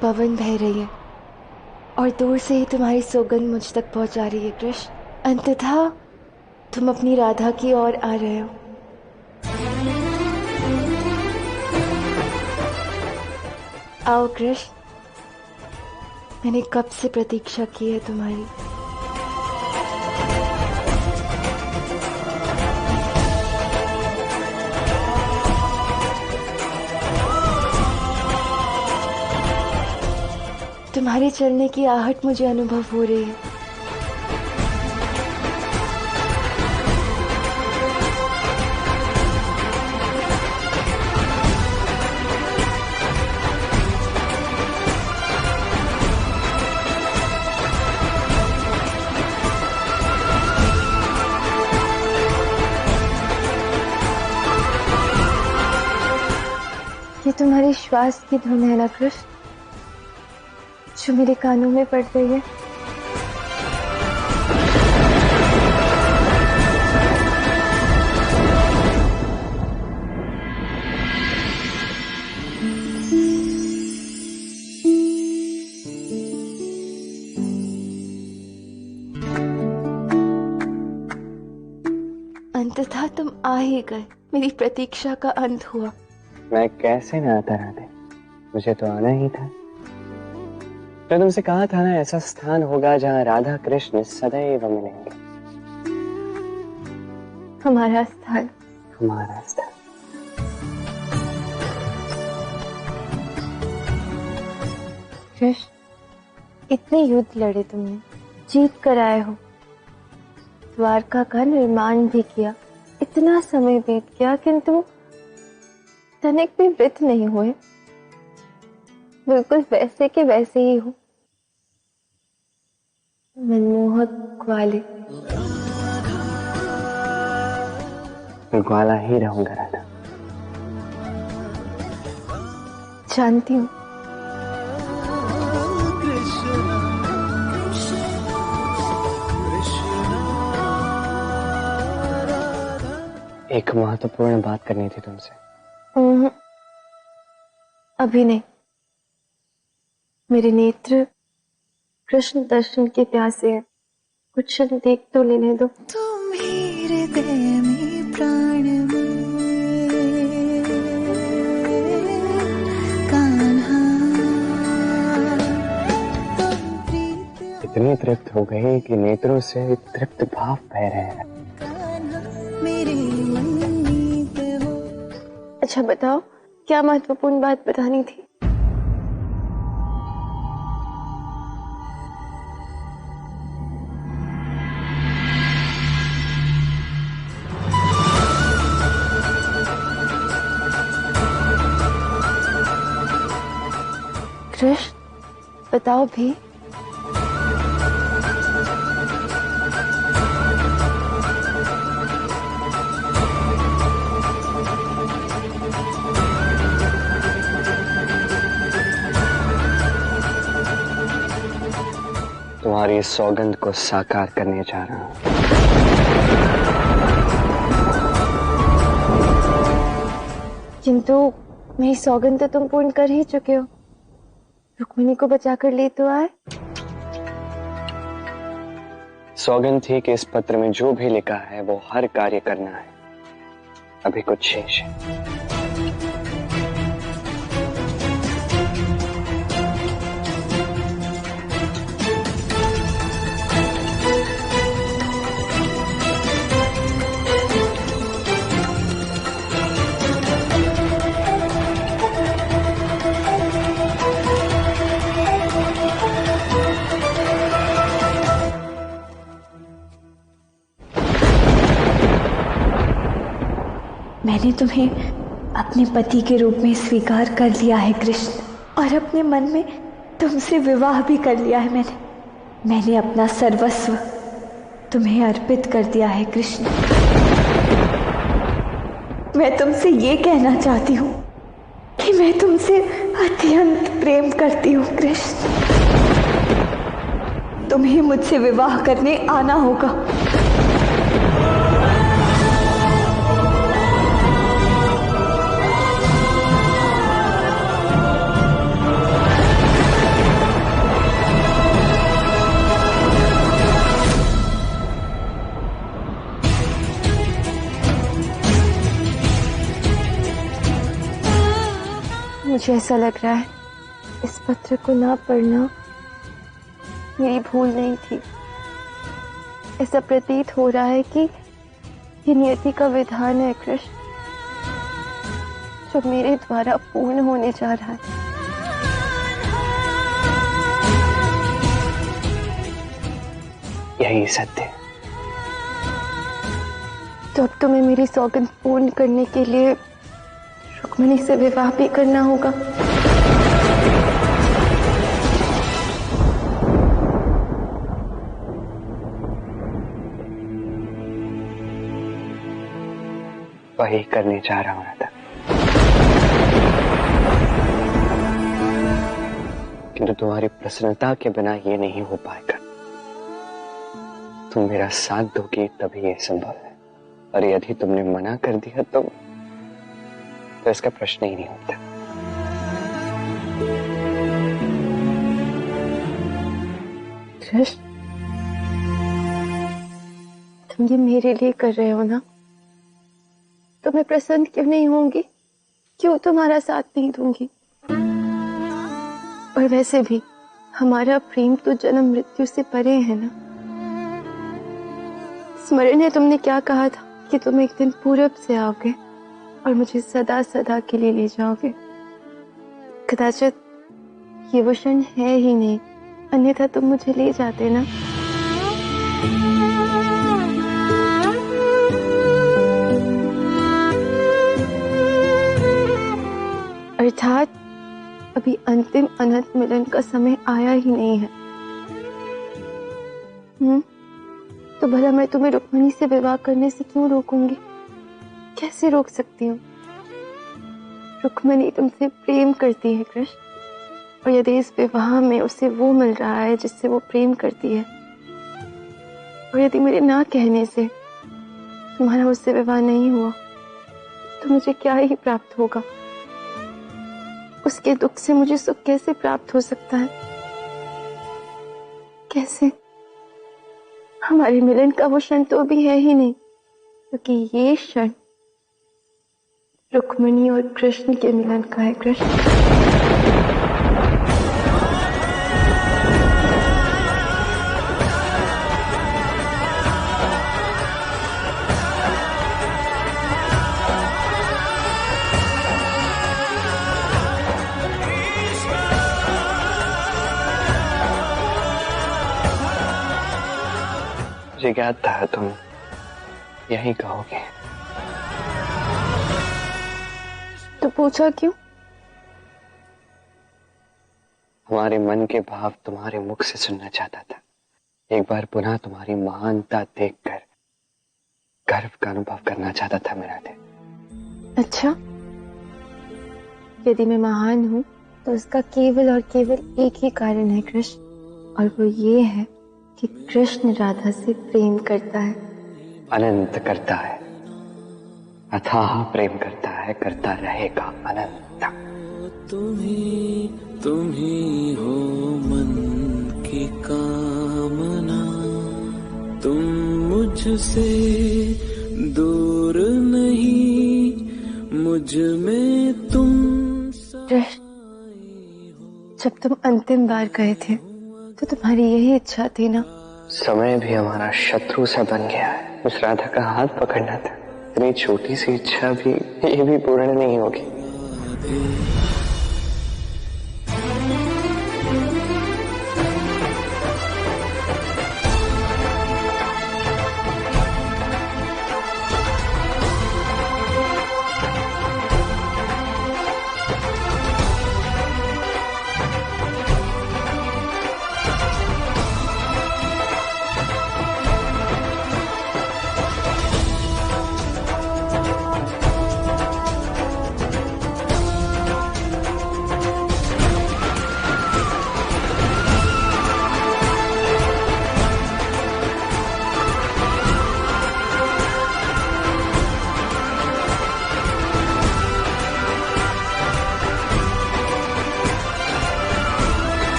पवन बह रही है और दूर से ही तुम्हारी सौगंध मुझ तक पहुंचा रही है कृष्ण। अंततः तुम अपनी राधा की ओर आ रहे हो। आओ कृष्ण, मैंने कब से प्रतीक्षा की है तुम्हारी। तुम्हारे चलने की आहट मुझे अनुभव हो रही है। ये तुम्हारी श्वास की धुन है ना कृष्ण, जो मेरे कानों में पड़ रही है। अंततः तुम आ ही गए, मेरी प्रतीक्षा का अंत हुआ। मैं कैसे ना आता राधे, मुझे तो आना ही था। तो तुमसे कहा था ना, ऐसा स्थान होगा जहाँ राधा कृष्ण सदैव मिलेंगे। हमारा स्थान। हमारा स्थान। कृष्ण, इतने युद्ध लड़े तुमने, जीत कर आए हो, द्वारका का निर्माण भी किया, इतना समय बीत गया किंतु तनिक भी वृद्ध नहीं हुए, बिल्कुल वैसे के वैसे ही हो, मनमोहक वाले। मैं ग्वाला ही रहूंगा राधा। जानती हूँ। एक महत्वपूर्ण बात करनी थी तुमसे। अभी नहीं, मेरे नेत्र कृष्ण दर्शन के प्यासे हैं, कुछ क्षण देख तो लेने दो। तुम ही हृदय में प्राण में कान्हा, इतनी तृप्त हो गई कि नेत्रों से तृप्त भाव बह रहे हैं। मेरे मंगीत हो। अच्छा बताओ, क्या महत्वपूर्ण बात बतानी थी। कृष्ण, बताओ भी। तुम्हारी सौगंध को साकार करने जा रहा हूं। किंतु मेरी सौगंध तो तुम पूर्ण कर ही चुके हो। रुक्मिणी को बचाकर ले तो आए। सौगंध थी कि इस पत्र में जो भी लिखा है वो हर कार्य करना है। अभी कुछ शेष है। मैंने तुम्हें अपने पति के रूप में स्वीकार कर लिया है कृष्ण, और अपने मन में तुमसे विवाह भी कर लिया है। मैंने अपना सर्वस्व तुम्हें अर्पित कर दिया है कृष्ण। मैं तुमसे ये कहना चाहती हूँ कि मैं तुमसे अत्यंत प्रेम करती हूँ कृष्ण। तुम्हें मुझसे विवाह करने आना होगा। मुझे ऐसा लग रहा है इस पत्र को ना पढ़ना मेरी भूल नहीं थी। ऐसा प्रतीत हो रहा है कि ये नियति का विधान है कृष्ण, जो मेरे द्वारा पूर्ण होने जा रहा है। यही सत्य है। तो अब तुम्हें मेरी सौगंध पूर्ण करने के लिए रुक्मिणी से विवाह भी करना होगा। वही करने जा रहा हूं राधा, किंतु तुम्हारी प्रसन्नता के बिना ये नहीं हो पाएगा। तुम मेरा साथ दोगी तभी ये संभव है, और यदि तुमने मना कर दिया तो इसका प्रश्न ही नहीं होता। कृष्ण, तुम ये मेरे लिए कर रहे हो ना, तो मैं प्रसन्न क्यों नहीं होंगी? क्यों तुम्हारा साथ नहीं दूंगी? और वैसे भी हमारा प्रेम तो जन्म मृत्यु से परे है ना। स्मरण है तुमने क्या कहा था कि तुम एक दिन पूरब से आओगे और मुझे सदा सदा के लिए ले जाओगे। कदाचित ये वो क्षण है ही नहीं, अन्यथा तुम मुझे ले जाते ना। अर्थात अभी अंतिम अनंत मिलन का समय आया ही नहीं है। तो भला मैं तुम्हें रुक्मिणी से विवाह करने से क्यों रोकूंगी? कैसे रोक सकती हूँ? रुक्मिणी तुमसे प्रेम करती है कृष्ण, और यदि इस विवाह में उसे वो मिल रहा है जिससे वो प्रेम करती है, और यदि मेरे ना कहने से तुम्हारा उससे विवाह नहीं हुआ, तो मुझे क्या ही प्राप्त होगा? उसके दुख से मुझे सुख कैसे प्राप्त हो सकता है? कैसे? हमारे मिलन का वो क्षण तो अभी है ही नहीं, क्योंकि ये क्षण रुक्मिणी और कृष्ण के मिलन का है। कृष्ण, मुझे ज्ञात था तुम यही कहोगे। तो पूछा क्यों? हमारे मन के भाव तुम्हारे मुख से सुनना चाहता था। एक बार पुनः तुम्हारी महानता देखकर गर्व का अनुभव करना चाहता था मेरा दिल। अच्छा, यदि मैं महान हूं तो इसका केवल और केवल एक ही कारण है कृष्ण, और वो ये है कि कृष्ण राधा से प्रेम करता है, अनंत करता है, अथाह प्रेम करता है, करता रहेगा अनंत। तुम ही हो मन की कामना, तुम मुझसे दूर नहीं, मुझ में तुम। कृष्ण, जब तुम अंतिम बार गए थे तो तुम्हारी यही इच्छा थी ना? समय भी हमारा शत्रु सा बन गया है। उस राधा का हाथ पकड़ना था। इतनी छोटी सी इच्छा भी ये भी पूर्ण नहीं होगी।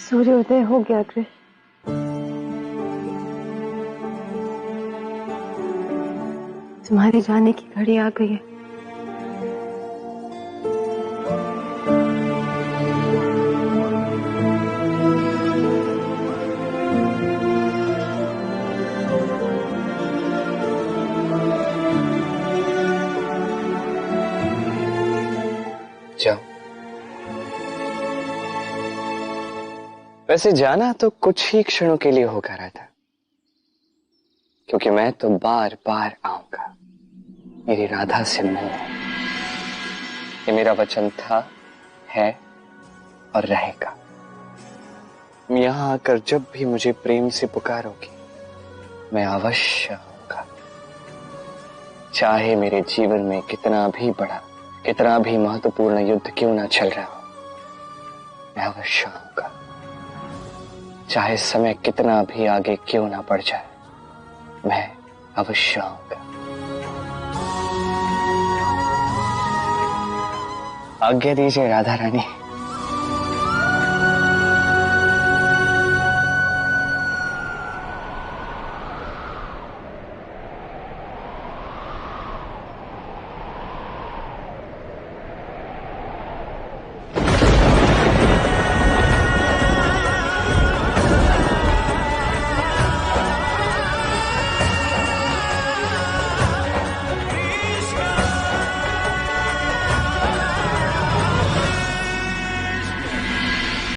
सूर्योदय हो गया कृष्ण। तुम्हारे जाने की घड़ी आ गई है। जाओ। वैसे जाना तो कुछ ही क्षणों के लिए होकर रहा था, क्योंकि मैं तो बार बार आऊंगा मेरी राधा से मिलने। ये मेरा वचन था, है और रहेगा। यहां आकर जब भी मुझे प्रेम से पुकारोगी, मैं अवश्य आऊंगा। चाहे मेरे जीवन में कितना भी बड़ा, कितना भी महत्वपूर्ण युद्ध क्यों ना चल रहा हो, मैं अवश्य आऊंगा। चाहे समय कितना भी आगे क्यों ना बढ़ जाए, मैं अवश्य आऊंगा। आज्ञा दीजिए राधा रानी।